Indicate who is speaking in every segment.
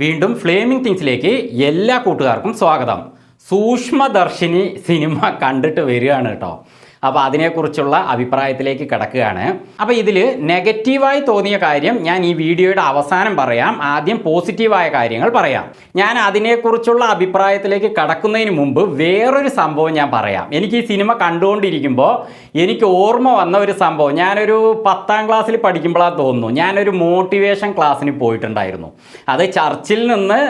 Speaker 1: വീണ്ടും ഫ്ലേമിംഗ് തിങ്സിലേക്ക് എല്ലാ കൂട്ടുകാർക്കും സ്വാഗതം. സൂക്ഷ്മദർശിനി സിനിമ കണ്ടിട്ട് വരികയാണ് കേട്ടോ. അപ്പോൾ അതിനെക്കുറിച്ചുള്ള അഭിപ്രായത്തിലേക്ക് കിടക്കുകയാണ്. അപ്പോൾ ഇതിൽ നെഗറ്റീവായി തോന്നിയ കാര്യം ഞാൻ ഈ വീഡിയോയുടെ അവസാനം പറയാം. ആദ്യം പോസിറ്റീവായ കാര്യങ്ങൾ പറയാം. ഞാൻ അതിനെക്കുറിച്ചുള്ള അഭിപ്രായത്തിലേക്ക് കടക്കുന്നതിന് മുമ്പ് വേറൊരു സംഭവം ഞാൻ പറയാം. എനിക്ക് ഈ സിനിമ കണ്ടുകൊണ്ടിരിക്കുമ്പോൾ എനിക്ക് ഓർമ്മ വന്ന ഒരു സംഭവം, ഞാനൊരു 10ാം ക്ലാസ്സിൽ പഠിക്കുമ്പോഴാണ് തോന്നുന്നു, ഞാനൊരു മോട്ടിവേഷൻ ക്ലാസ്സിന് പോയിട്ടുണ്ടായിരുന്നു. അത് ചർച്ചിൽ നിന്ന്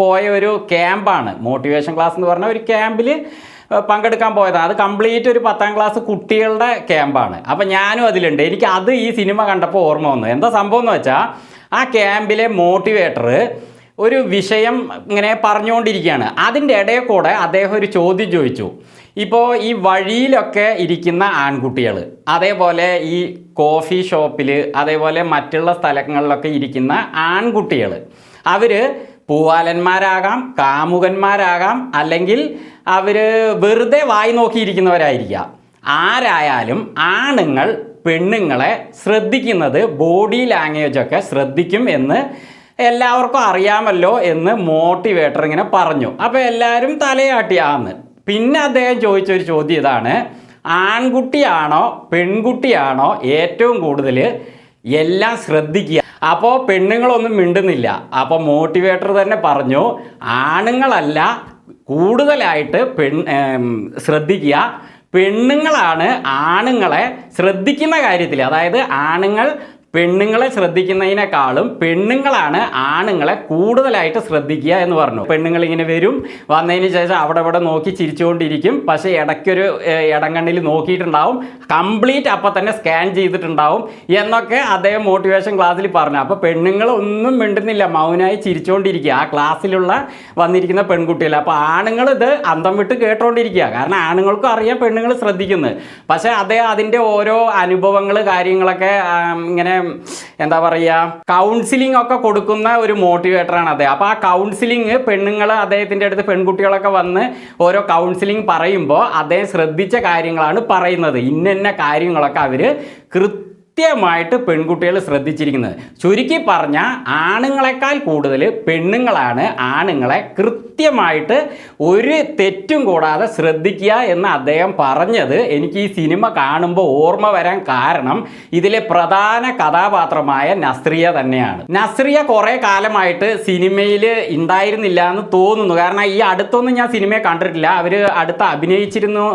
Speaker 1: പോയ ഒരു ക്യാമ്പാണ്. മോട്ടിവേഷൻ ക്ലാസ് എന്ന് പറഞ്ഞാൽ ഒരു ക്യാമ്പിൽ പങ്കെടുക്കാൻ പോയതാണ്. അത് കംപ്ലീറ്റ് ഒരു 10ാം ക്ലാസ് കുട്ടികളുടെ ക്യാമ്പാണ്. അപ്പം ഞാനും അതിലുണ്ട്. എനിക്ക് അത് ഈ സിനിമ കണ്ടപ്പോൾ ഓർമ്മ വന്നു. എന്താ സംഭവം എന്ന് വെച്ചാൽ, ആ ക്യാമ്പിലെ മോട്ടിവേറ്റർ ഒരു വിഷയം ഇങ്ങനെ പറഞ്ഞുകൊണ്ടിരിക്കുകയാണ്. അതിൻ്റെ ഇടയിൽ കൂടെ അദ്ദേഹം ഒരു ചോദ്യം ചോദിച്ചു. ഇപ്പോൾ ഈ വഴിയിലൊക്കെ ഇരിക്കുന്ന ആൺകുട്ടികൾ, അതേപോലെ ഈ കോഫി ഷോപ്പിൽ, അതേപോലെ മറ്റുള്ള സ്ഥലങ്ങളിലൊക്കെ ഇരിക്കുന്ന ആൺകുട്ടികൾ, അവർ പൂവാലന്മാരാകാം, കാമുകന്മാരാകാം, അല്ലെങ്കിൽ അവർ വെറുതെ വായി നോക്കിയിരിക്കുന്നവരായിരിക്കാം. ആരായാലും ആണുങ്ങൾ പെണ്ണുങ്ങളെ ശ്രദ്ധിക്കുന്നത് ബോഡി ലാംഗ്വേജൊക്കെ ശ്രദ്ധിക്കും എന്ന് എല്ലാവർക്കും അറിയാമല്ലോ എന്ന് മോട്ടിവേറ്റർ ഇങ്ങനെ പറഞ്ഞു. അപ്പോൾ എല്ലാവരും തലയാട്ടിയാന്ന്. പിന്നെ അദ്ദേഹം ചോദിച്ചൊരു ചോദ്യം ഇതാണ്: ആൺകുട്ടിയാണോ പെൺകുട്ടിയാണോ ഏറ്റവും കൂടുതൽ എല്ലാം ശ്രദ്ധിക്കുക? അപ്പോൾ പെണ്ണുങ്ങളൊന്നും മിണ്ടുന്നില്ല. അപ്പോൾ മോട്ടിവേറ്റർ തന്നെ പറഞ്ഞു, ആണുങ്ങളല്ല കൂടുതലായിട്ട് ശ്രദ്ധിക്കുക, പെണ്ണുങ്ങളാണ് ആണുങ്ങളെ ശ്രദ്ധിക്കുന്ന കാര്യത്തിൽ, അതായത് ആണുങ്ങൾ പെണ്ണുങ്ങളെ ശ്രദ്ധിക്കുന്നതിനേക്കാളും പെണ്ണുങ്ങളാണ് ആണുങ്ങളെ കൂടുതലായിട്ട് ശ്രദ്ധിക്കുക എന്ന് പറഞ്ഞു. പെണ്ണുങ്ങൾ ഇങ്ങനെ വരും, വന്നതിന് ശേഷം അവിടെ ഇവിടെ നോക്കി ചിരിച്ചുകൊണ്ടിരിക്കും. പക്ഷേ ഇടയ്ക്കൊരു ഇടങ്കണ്ണിൽ നോക്കിയിട്ടുണ്ടാവും, കംപ്ലീറ്റ് അപ്പം തന്നെ സ്കാൻ ചെയ്തിട്ടുണ്ടാവും എന്നൊക്കെ അദ്ദേഹം മോട്ടിവേഷൻ ക്ലാസ്സിൽ പറഞ്ഞു. അപ്പോൾ പെണ്ണുങ്ങൾ ഒന്നും മിണ്ടുന്നില്ല, മൗനമായി ചിരിച്ചുകൊണ്ടിരിക്കുക, ആ ക്ലാസ്സിലുള്ള വന്നിരിക്കുന്ന പെൺകുട്ടികൾ. അപ്പോൾ ആണുങ്ങൾ ഇത് അന്തം വിട്ട് കേട്ടുകൊണ്ടിരിക്കുക. കാരണം ആണുങ്ങൾക്കും അറിയാം പെണ്ണുങ്ങൾ ശ്രദ്ധിക്കുന്നത്. പക്ഷേ അദ്ദേഹം അതിൻ്റെ ഓരോ അനുഭവങ്ങൾ കാര്യങ്ങളൊക്കെ ഇങ്ങനെ എന്താ പറയുക, കൗൺസിലിംഗ് ഒക്കെ കൊടുക്കുന്ന ഒരു മോട്ടിവേറ്ററാണ് അദ്ദേഹം. അപ്പോൾ ആ കൗൺസിലിംഗ് പെണ്ണുങ്ങൾ അദ്ദേഹത്തിൻ്റെ അടുത്ത്, പെൺകുട്ടികളൊക്കെ വന്ന് ഓരോ കൗൺസിലിംഗ് പറയുമ്പോൾ അദ്ദേഹം ശ്രദ്ധിച്ച കാര്യങ്ങളാണ് പറയുന്നത്. ഇന്ന കാര്യങ്ങളൊക്കെ അവർ കൃത്യമായിട്ട് പെൺകുട്ടികൾ ശ്രദ്ധിച്ചിരിക്കുന്നത്. ചുരുക്കി പറഞ്ഞാൽ ആണുങ്ങളെക്കാൾ കൂടുതൽ പെണ്ണുങ്ങളാണ് ആണുങ്ങളെ കൃത്യമായിട്ട് ഒരു തെറ്റും കൂടാതെ ശ്രദ്ധിക്കുക എന്ന് അദ്ദേഹം പറഞ്ഞത് എനിക്ക് ഈ സിനിമ കാണുമ്പോൾ ഓർമ്മ വരാൻ കാരണം ഇതിലെ പ്രധാന കഥാപാത്രമായ നസ്രിയ തന്നെയാണ്. നസ്രിയ കുറേ കാലമായിട്ട് സിനിമയിൽ ഉണ്ടായിരുന്നില്ല എന്ന് തോന്നുന്നു. കാരണം ഈ അടുത്തൊന്നും ഞാൻ സിനിമയെ കണ്ടിട്ടില്ല. അവർ അടുത്ത് അഭിനയിച്ചിരുന്നോ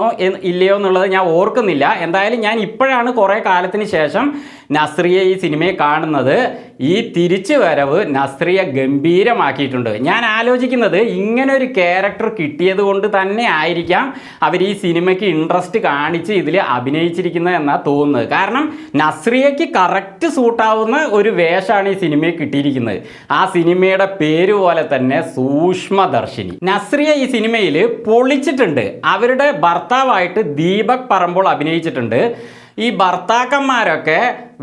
Speaker 1: ഇല്ലയോ എന്നുള്ളത് ഞാൻ ഓർക്കുന്നില്ല. എന്തായാലും ഞാൻ ഇപ്പോഴാണ് കുറേ കാലത്തിന് ശേഷം നസ്രിയ ഈ സിനിമയെ കാണുന്നത്. ഈ തിരിച്ചു വരവ് നസ്രിയ ഗംഭീരമാക്കിയിട്ടുണ്ട്. ഞാൻ ആലോചിക്കുന്നത്, ഇങ്ങനൊരു ക്യാരക്ടർ കിട്ടിയത് കൊണ്ട് തന്നെ ആയിരിക്കാം അവർ ഈ സിനിമയ്ക്ക് ഇൻട്രസ്റ്റ് കാണിച്ച് ഇതിൽ അഭിനയിച്ചിരിക്കുന്നത് എന്നാണ് തോന്നുന്നത്. കാരണം നസ്രിയയ്ക്ക് കറക്റ്റ് സൂട്ടാവുന്ന ഒരു വേഷമാണ് ഈ സിനിമയിൽ കിട്ടിയിരിക്കുന്നത്. ആ സിനിമയുടെ പേര് പോലെ തന്നെ സൂക്ഷ്മദർശിനി. നസ്രിയ ഈ സിനിമയിൽ പൊളിച്ചിട്ടുണ്ട്. അവരുടെ ഭർത്താവായിട്ട് ദീപക് പറമ്പോൾ അഭിനയിച്ചിട്ടുണ്ട്. ഈ ഭർത്താക്കന്മാരൊക്കെ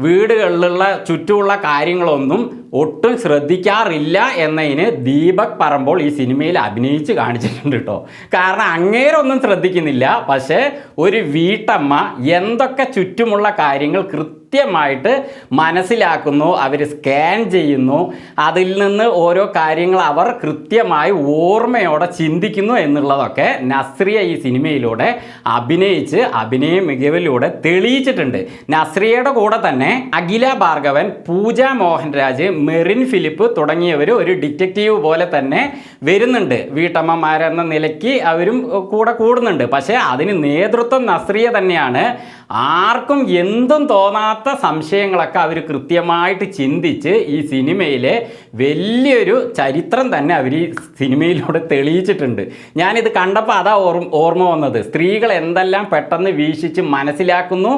Speaker 1: വീടുകളിലുള്ള ചുറ്റുമുള്ള കാര്യങ്ങളൊന്നും ഒട്ടും ശ്രദ്ധിക്കാറില്ല എന്നതിന് ദീപക് പറമ്പോൾ ഈ സിനിമയിൽ അഭിനയിച്ച് കാണിച്ചിട്ടുണ്ട് കേട്ടോ. കാരണം അങ്ങേരൊന്നും ശ്രദ്ധിക്കുന്നില്ല, പക്ഷേ ഒരു വീട്ടമ്മ എന്തൊക്കെ ചുറ്റുമുള്ള കാര്യങ്ങൾ കൃത്യമായിട്ട് മനസ്സിലാക്കുന്നു, അവർ സ്കാൻ ചെയ്യുന്നു, അതിൽ നിന്ന് ഓരോ കാര്യങ്ങൾ അവർ കൃത്യമായി ഓർമ്മയോടെ ചിന്തിക്കുന്നു എന്നുള്ളതൊക്കെ നസ്രിയ ഈ സിനിമയിലൂടെ അഭിനയ മികവിലൂടെ തെളിയിച്ചിട്ടുണ്ട്. നസ്രിയയുടെ കൂടെ തന്നെ അഖില ഭാർഗവൻ, പൂജ മോഹൻരാജ്, മെറിൻ ഫിലിപ്പ് തുടങ്ങിയവർ ഒരു ഡിറ്റക്റ്റീവ് പോലെ തന്നെ വരുന്നുണ്ട്. വീട്ടമ്മമാരെന്ന നിലയ്ക്ക് അവരും കൂടെ കൂടുന്നുണ്ട്. പക്ഷേ അതിന് നേതൃത്വം നസ്രിയ തന്നെയാണ്. ആർക്കും എന്തും തോന്നാത്ത സംശയങ്ങളൊക്കെ അവർ കൃത്യമായിട്ട് ചിന്തിച്ച് ഈ സിനിമയിലെ വലിയൊരു ചരിത്രം തന്നെ അവർ ഈ സിനിമയിലൂടെ തെളിയിച്ചിട്ടുണ്ട്. ഞാനിത് കണ്ടപ്പോൾ അതാ ഓർമ്മ വന്നത്. സ്ത്രീകൾ എന്തെല്ലാം പെട്ടെന്ന് വീക്ഷിച്ച് മനസ്സിലാക്കുന്നു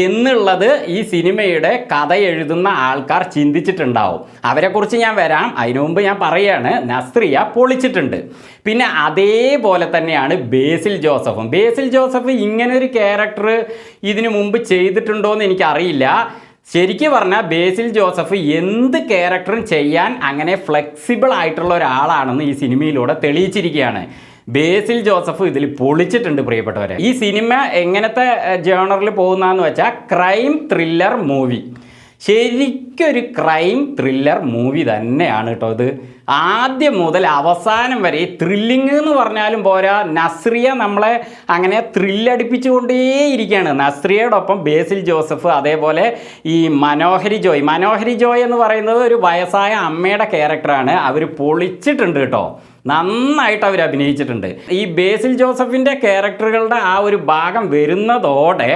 Speaker 1: എന്നുള്ളത് ഈ സിനിമയുടെ കഥ എഴുതുന്ന ആൾക്കാർ ചിന്തിച്ചിട്ടുണ്ടാവും. അവരെക്കുറിച്ച് ഞാൻ വരാം. അതിനു മുമ്പ് ഞാൻ പറയുകയാണ്, നസ്രിയ പൊളിച്ചിട്ടുണ്ട്. പിന്നെ അതേപോലെ തന്നെയാണ് ബേസിൽ ജോസഫും. ബേസിൽ ജോസഫ് ഇങ്ങനൊരു ക്യാരക്ടർ ഇതിനു മുമ്പ് ചെയ്തിട്ടുണ്ടോ എന്ന് എനിക്കറിയില്ല. ശരിക്കും പറഞ്ഞാൽ ബേസിൽ ജോസഫ് എന്ത് ക്യാരക്ടറും ചെയ്യാൻ അങ്ങനെ ഫ്ലെക്സിബിൾ ആയിട്ടുള്ള ഒരാളാണെന്ന് ഈ സിനിമയിലൂടെ തെളിയിച്ചിരിക്കുകയാണ്. ബേസിൽ ജോസഫ് ഇതിൽ പൊളിച്ചിട്ടുണ്ട് പ്രിയപ്പെട്ടവരെ. ഈ സിനിമ എങ്ങനത്തെ ജേണറിൽ പോകുന്നതെന്ന് വെച്ചാൽ ക്രൈം ത്രില്ലർ മൂവി. ശരിക്കൊരു ക്രൈം ത്രില്ലർ മൂവി തന്നെയാണ് കേട്ടോ ഇത്. ആദ്യം മുതൽ അവസാനം വരെ ത്രില്ലിങ് എന്ന് പറഞ്ഞാലും പോരാ, നസ്രിയ നമ്മളെ അങ്ങനെ ത്രില്ലടിപ്പിച്ചുകൊണ്ടേയിരിക്കുകയാണ്. നസ്രിയയോടൊപ്പം ബേസിൽ ജോസഫ്, അതേപോലെ ഈ മനോഹരി ജോയ് എന്ന് പറയുന്നത് ഒരു വയസ്സായ അമ്മയുടെ ക്യാരക്ടറാണ്. അവർ പൊളിച്ചിട്ടുണ്ട് കേട്ടോ, നന്നായിട്ട് അവർ അഭിനയിച്ചിട്ടുണ്ട്. ഈ ബേസിൽ ജോസഫിൻ്റെ ക്യാരക്ടറുകളുടെ ആ ഒരു ഭാഗം വരുന്നതോടെ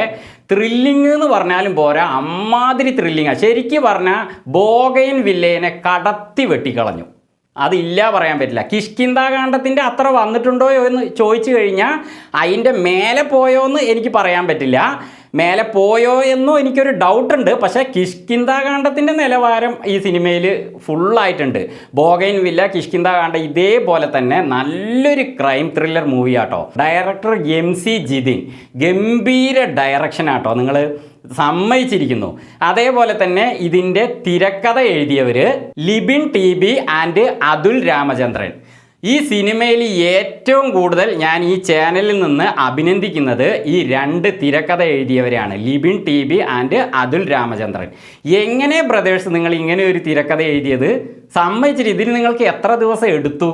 Speaker 1: ത്രില്ലിങ് എന്ന് പറഞ്ഞാലും പോരാ, അമ്മാതിരി ത്രില്ലിങ്ങാണ്. ശരിക്കും പറഞ്ഞാൽ ബോഗൈൻ വില്ലേനെ കടത്തി വെട്ടിക്കളഞ്ഞു, അതില്ല പറയാൻ പറ്റില്ല. കിഷ്കിന്ധാകാന്ഡത്തിൻ്റെ അത്ര വന്നിട്ടുണ്ടോ എന്ന് ചോദിച്ചു കഴിഞ്ഞാൽ അതിൻ്റെ മേലെ പോയോ എന്ന് എനിക്ക് പറയാൻ പറ്റില്ല. മേലെ പോയോ എന്നോ എനിക്കൊരു ഡൗട്ടുണ്ട്. പക്ഷേ കിഷ്കിന്ധാകാന്ഡത്തിൻ്റെ നിലവാരം ഈ സിനിമയിൽ ഫുള്ളായിട്ടുണ്ട്. ബോഗൈൻ വില്ല, കിഷ്കിന്ധാകാന്ഡം ഇതേപോലെ തന്നെ നല്ലൊരു ക്രൈം ത്രില്ലർ മൂവിയാട്ടോ. ഡയറക്ടർ MC ജിതിൻ, ഗംഭീര ഡയറക്ഷനാട്ടോ, നിങ്ങൾ സമ്മതിച്ചിരിക്കുന്നു. അതേപോലെ തന്നെ ഇതിൻ്റെ തിരക്കഥ എഴുതിയവർ ലിബിൻ TB ആൻഡ് അതുൽ രാമചന്ദ്രൻ. ഈ സിനിമയിൽ ഏറ്റവും കൂടുതൽ ഞാൻ ഈ ചാനലിൽ നിന്ന് അഭിനന്ദിക്കുന്നത് ഈ 2 തിരക്കഥ എഴുതിയവരെയാണ്, ലിബിൻ TB ആൻഡ് അതുൽ രാമചന്ദ്രൻ. എങ്ങനെ ബ്രദേഴ്സ് നിങ്ങൾ ഇങ്ങനെ ഒരു തിരക്കഥ എഴുതിയത്? സമ്മതിച്ചിട്ട് ഇതിന് നിങ്ങൾക്ക് എത്ര ദിവസം എടുത്തു?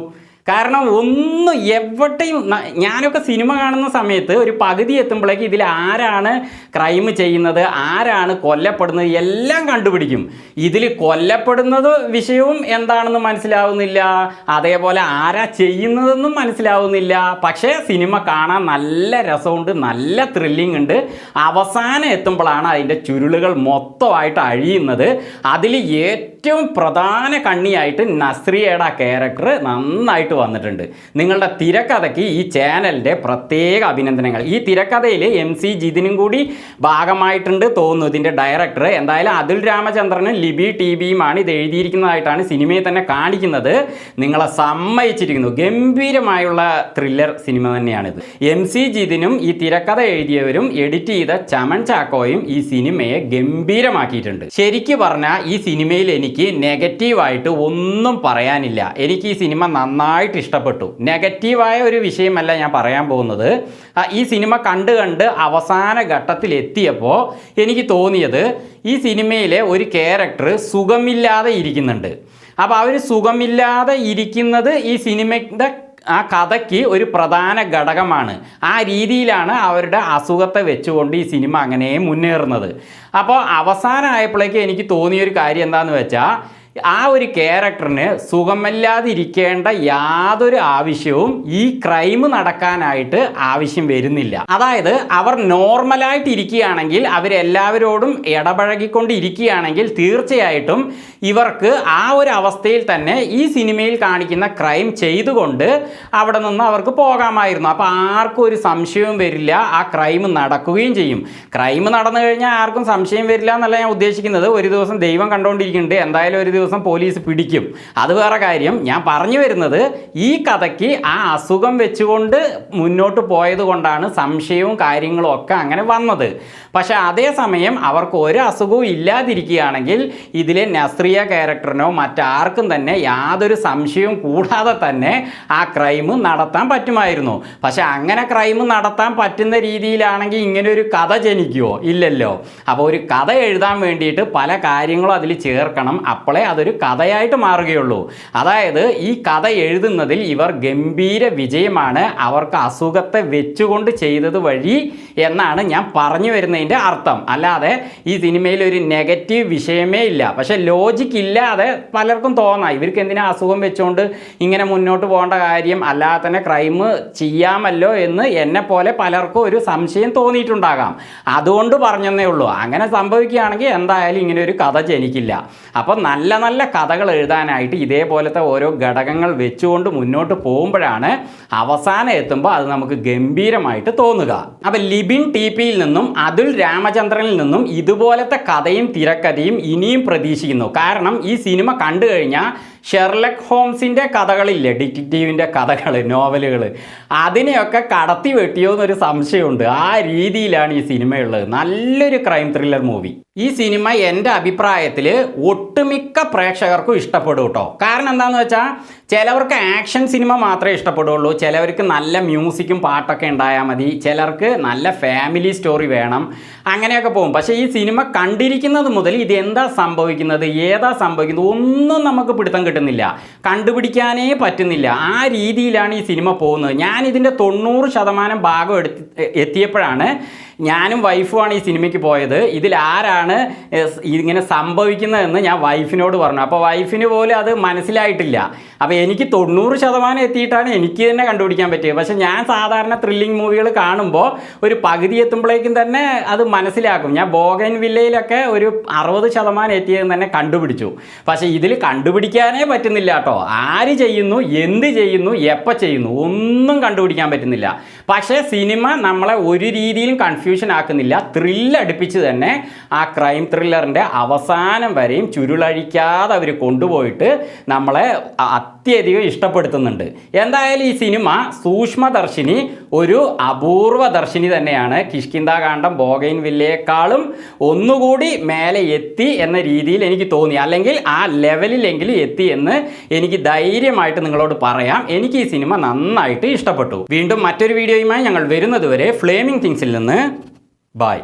Speaker 1: കാരണം ഒന്നും എവിടെയും ഞാനൊക്കെ സിനിമ കാണുന്ന സമയത്ത് ഒരു പകുതി എത്തുമ്പോഴേക്ക് ഇതിൽ ആരാണ് ക്രൈം ചെയ്യുന്നത്, ആരാണ് കൊല്ലപ്പെടുന്നത് എല്ലാം കണ്ടുപിടിക്കും. ഇതിൽ കൊല്ലപ്പെടുന്നത് വിഷയവും എന്താണെന്ന് മനസ്സിലാവുന്നില്ല, അതേപോലെ ആരാ ചെയ്യുന്നതെന്നും മനസ്സിലാവുന്നില്ല. പക്ഷേ സിനിമ കാണാൻ നല്ല രസമുണ്ട്, നല്ല ത്രില്ലിംഗ് ഉണ്ട്. അവസാനം എത്തുമ്പോഴാണ് അതിൻ്റെ ചുരുളുകൾ മൊത്തമായിട്ട് അഴിയുന്നത്. അതിൽ ഏറ്റവും പ്രധാന കണ്ണിയായിട്ട് നസ്രിയയുടെ ക്യാരക്ടർ നന്നായിട്ട് വന്നിട്ടുണ്ട്. നിങ്ങളുടെ തിരക്കഥയ്ക്ക് ഈ ചാനലിൻ്റെ പ്രത്യേക അഭിനന്ദനങ്ങൾ. ഈ തിരക്കഥയിൽ MC ജിതിനും കൂടി ഭാഗമായിട്ടുണ്ട് തോന്നുന്നു, ഇതിൻ്റെ ഡയറക്ടർ. എന്തായാലും അതുൽ രാമചന്ദ്രനും ലിബി TBയുമാണ് ഇത് എഴുതിയിരിക്കുന്നതായിട്ടാണ് സിനിമയെ തന്നെ കാണിക്കുന്നത്. നിങ്ങളെ സമ്മതിച്ചിരിക്കുന്നു, ഗംഭീരമായുള്ള ത്രില്ലർ സിനിമ തന്നെയാണിത്. MC ജിതിനും ഈ തിരക്കഥ എഴുതിയവരും എഡിറ്റ് ചെയ്ത ചമൻ ചാക്കോയും ഈ സിനിമയെ ഗംഭീരമാക്കിയിട്ടുണ്ട്. ശരിക്കും പറഞ്ഞാൽ ഈ സിനിമയിൽ എനിക്ക് നെഗറ്റീവായിട്ട് ഒന്നും പറയാനില്ല. എനിക്ക് ഈ സിനിമ നന്നായിട്ട് ഇഷ്ടപ്പെട്ടു. നെഗറ്റീവായ ഒരു വിഷയമല്ല ഞാൻ പറയാൻ പോകുന്നത്. ഈ സിനിമ കണ്ട് അവസാന ഘട്ടത്തിൽ എത്തിയപ്പോൾ എനിക്ക് തോന്നിയത് ഈ സിനിമയിലെ ഒരു ക്യാരക്ടർ സുഖമില്ലാതെ ഇരിക്കുന്നുണ്ട്. അപ്പോൾ അവർ സുഖമില്ലാതെ ഇരിക്കുന്നത് ഈ സിനിമയുടെ ആ കഥയ്ക്ക് ഒരു പ്രധാന ഘടകമാണ്. ആ രീതിയിലാണ് അവരുടെ അസുഖത്തെ വെച്ചുകൊണ്ട് ഈ സിനിമ അങ്ങനെ മുന്നേറുന്നത്. അപ്പോൾ അവസാനമായപ്പോഴേക്ക് എനിക്ക് തോന്നിയൊരു കാര്യം എന്താണെന്ന് വെച്ചാൽ, ആ ഒരു ക്യാരക്ടറിന് സുഖമില്ലാതിരിക്കേണ്ട യാതൊരു ആവശ്യവും ഈ ക്രൈം നടക്കാനായിട്ട് ആവശ്യം വരുന്നില്ല. അതായത് അവർ നോർമലായിട്ട് ഇരിക്കുകയാണെങ്കിൽ, അവരെല്ലാവരോടും ഇടപഴകിക്കൊണ്ടിരിക്കുകയാണെങ്കിൽ തീർച്ചയായിട്ടും ഇവർക്ക് ആ ഒരു അവസ്ഥയിൽ തന്നെ ഈ സിനിമയിൽ കാണിക്കുന്ന ക്രൈം ചെയ്തുകൊണ്ട് അവിടെ നിന്ന് അവർക്ക് പോകാമായിരുന്നു. അപ്പോൾ ആർക്കും ഒരു സംശയവും വരില്ല, ആ ക്രൈം നടക്കുകയും ചെയ്യും. ക്രൈം നടന്നു കഴിഞ്ഞാൽ ആർക്കും സംശയം വരില്ല എന്നല്ല ഞാൻ ഉദ്ദേശിക്കുന്നത്. ഒരു ദിവസം ദൈവം കണ്ടുകൊണ്ടിരിക്കുന്നുണ്ട്, എന്തായാലും ഒരു ദിവസം പോലീസ് പിടിക്കും, അത് വേറെ കാര്യം. ഞാൻ പറഞ്ഞു വരുന്നത് ഈ കഥയ്ക്ക് ആ അസുഖം വെച്ചുകൊണ്ട് മുന്നോട്ട് പോയത് കൊണ്ടാണ് സംശയവും കാര്യങ്ങളും ഒക്കെ അങ്ങനെ വന്നത്. പക്ഷെ അതേസമയം അവർക്ക് ഒരു അസുഖവും ഇല്ലാതിരിക്കുകയാണെങ്കിൽ ഇതിലെ നസ്രിയ ക്യാരക്ടറിനോ മറ്റാർക്കും തന്നെ യാതൊരു സംശയവും കൂടാതെ തന്നെ ആ ക്രൈം നടത്താൻ പറ്റുമായിരുന്നു. പക്ഷെ അങ്ങനെ ക്രൈം നടത്താൻ പറ്റുന്ന രീതിയിലാണെങ്കിൽ ഇങ്ങനെ ഒരു കഥ ജനിക്കുമോ? ഇല്ലല്ലോ. അപ്പോൾ ഒരു കഥ എഴുതാൻ വേണ്ടിയിട്ട് പല കാര്യങ്ങളും അതിൽ ചേർക്കണം, അപ്പോഴേ അതൊരു കഥയായിട്ട് മാറുകയുള്ളൂ. അതായത് ഈ കഥ എഴുതുന്നതിൽ ഇവർ ഗംഭീര വിജയമാണ് അവർക്ക് അസുഖത്തെ വെച്ചുകൊണ്ട് ചെയ്തത് വഴി എന്നാണ് ഞാൻ പറഞ്ഞു വരുന്നതിൻ്റെ അർത്ഥം. അല്ലാതെ ഈ സിനിമയിൽ ഒരു നെഗറ്റീവ് വിഷയമേ ഇല്ല. പക്ഷെ ലോജിക്ക് ഇല്ലാതെ പലർക്കും തോന്നാം ഇവർക്ക് എന്തിനാ അസുഖം വെച്ചുകൊണ്ട് ഇങ്ങനെ മുന്നോട്ട് പോകേണ്ട കാര്യം, അല്ലാതെ തന്നെ ക്രൈം ചെയ്യാമല്ലോ എന്ന് എന്നെ പോലെ പലർക്കും ഒരു സംശയം തോന്നിയിട്ടുണ്ടാകാം. അതുകൊണ്ട് പറഞ്ഞതേ ഉള്ളൂ. അങ്ങനെ സംഭവിക്കുകയാണെങ്കിൽ എന്തായാലും ഇങ്ങനെ ഒരു കഥ ജനിക്കില്ല. അപ്പോൾ നല്ല നല്ല കഥകൾ എഴുതാനായിട്ട് ഇതേപോലത്തെ ഓരോ ഘടകങ്ങൾ വെച്ചുകൊണ്ട് മുന്നോട്ട് പോകുമ്പോഴാണ് അവസാനം എത്തുമ്പോൾ അത് നമുക്ക് ഗംഭീരമായിട്ട് തോന്നുക. അപ്പോൾ ലിബിൻ TBയിൽ നിന്നും അതുൽ രാമചന്ദ്രനിൽ നിന്നും ഇതുപോലത്തെ കഥയും തിരക്കഥയും ഇനിയും പ്രതീക്ഷിക്കുന്നു. കാരണം ഈ സിനിമ കണ്ടു കഴിഞ്ഞാൽ ഷെർലക് ഹോംസിൻ്റെ കഥകളില്ലേ, ഡിറ്റക്റ്റീവിൻ്റെ കഥകൾ, നോവലുകൾ, അതിനെയൊക്കെ കടത്തി വെട്ടിയോ എന്നൊരു സംശയമുണ്ട്. ആ രീതിയിലാണ് ഈ സിനിമയുള്ളത്. നല്ലൊരു ക്രൈം ത്രില്ലർ മൂവി. ഈ സിനിമ എൻ്റെ അഭിപ്രായത്തിൽ ഒട്ടും ഒട്ടുമിക്ക പ്രേക്ഷകർക്കും ഇഷ്ടപ്പെടും കേട്ടോ. കാരണം എന്താണെന്ന് വെച്ചാൽ ചിലവർക്ക് ആക്ഷൻ സിനിമ മാത്രമേ ഇഷ്ടപ്പെടുള്ളൂ, ചിലവർക്ക് നല്ല മ്യൂസിക്കും പാട്ടൊക്കെ ഉണ്ടായാൽ മതി, ചിലർക്ക് നല്ല ഫാമിലി സ്റ്റോറി വേണം, അങ്ങനെയൊക്കെ പോകും. പക്ഷേ ഈ സിനിമ കണ്ടിരിക്കുന്നത് മുതൽ ഇതെന്താ സംഭവിക്കുന്നത്, ഏതാ സംഭവിക്കുന്നത് ഒന്നും നമുക്ക് പിടുത്തം കിട്ടുന്നില്ല, കണ്ടുപിടിക്കാനേ പറ്റുന്നില്ല. ആ രീതിയിലാണ് ഈ സിനിമ പോകുന്നത്. ഞാനിതിൻ്റെ 90% ഭാഗം എത്തിയപ്പോഴാണ് ഞാനും വൈഫുമാണ് ഈ സിനിമയ്ക്ക് പോയത്. ഇതിലാരാണ് ഇങ്ങനെ സംഭവിക്കുന്നതെന്ന് ഞാൻ വൈഫിനോട് പറഞ്ഞു. അപ്പോൾ വൈഫിന് പോലും അത് മനസ്സിലായിട്ടില്ല. അപ്പോൾ എനിക്ക് 90% എത്തിയിട്ടാണ് എനിക്ക് തന്നെ കണ്ടുപിടിക്കാൻ പറ്റിയത്. പക്ഷേ ഞാൻ സാധാരണ ത്രില്ലിംഗ് മൂവികൾ കാണുമ്പോൾ ഒരു പകുതി എത്തുമ്പോഴേക്കും തന്നെ അത് മനസ്സിലാക്കും. ഞാൻ ബോഗൻവില്ലയിലൊക്കെ ഒരു 60% എത്തിയതെന്ന് തന്നെ കണ്ടുപിടിച്ചു. പക്ഷേ ഇതിൽ കണ്ടുപിടിക്കാനേ പറ്റുന്നില്ല കേട്ടോ. ആര് ചെയ്യുന്നു, എന്ത് ചെയ്യുന്നു, എപ്പോൾ ചെയ്യുന്നു ഒന്നും കണ്ടുപിടിക്കാൻ പറ്റുന്നില്ല. പക്ഷേ സിനിമ നമ്മളെ ഒരു രീതിയിലും കൺഫ്യൂഷൻ ആക്കുന്നില്ല. ത്രില്ലടിപ്പിച്ച് തന്നെ ആ ക്രൈം ത്രില്ലറിൻ്റെ അവസാനം വരെയും ചുരുളഴിക്കാതെ അവർ കൊണ്ടുപോയിട്ട് നമ്മളെ അത്യധികം ഇഷ്ടപ്പെടുത്തുന്നുണ്ട്. എന്തായാലും ഈ സിനിമ സൂക്ഷ്മദർശിനി ഒരു അപൂർവ ദർശിനി തന്നെയാണ്. കിഷ്കിന്ധാകാന്ഡം ബോഗൻവില്ലയേക്കാളും ഒന്നുകൂടി മേലെ എത്തി എന്ന രീതിയിൽ എനിക്ക് തോന്നി, അല്ലെങ്കിൽ ആ ലെവലിലെങ്കിലും എത്തി എന്ന് എനിക്ക് ധൈര്യമായിട്ട് നിങ്ങളോട് പറയാം. എനിക്ക് ഈ സിനിമ നന്നായിട്ട് ഇഷ്ടപ്പെട്ടു. വീണ്ടും മറ്റൊരു വീഡിയോയുമായി ഞങ്ങൾ വരുന്നത് വരെ ഫ്ലേമിംഗ് തിങ്സിൽ നിന്ന് ബൈ.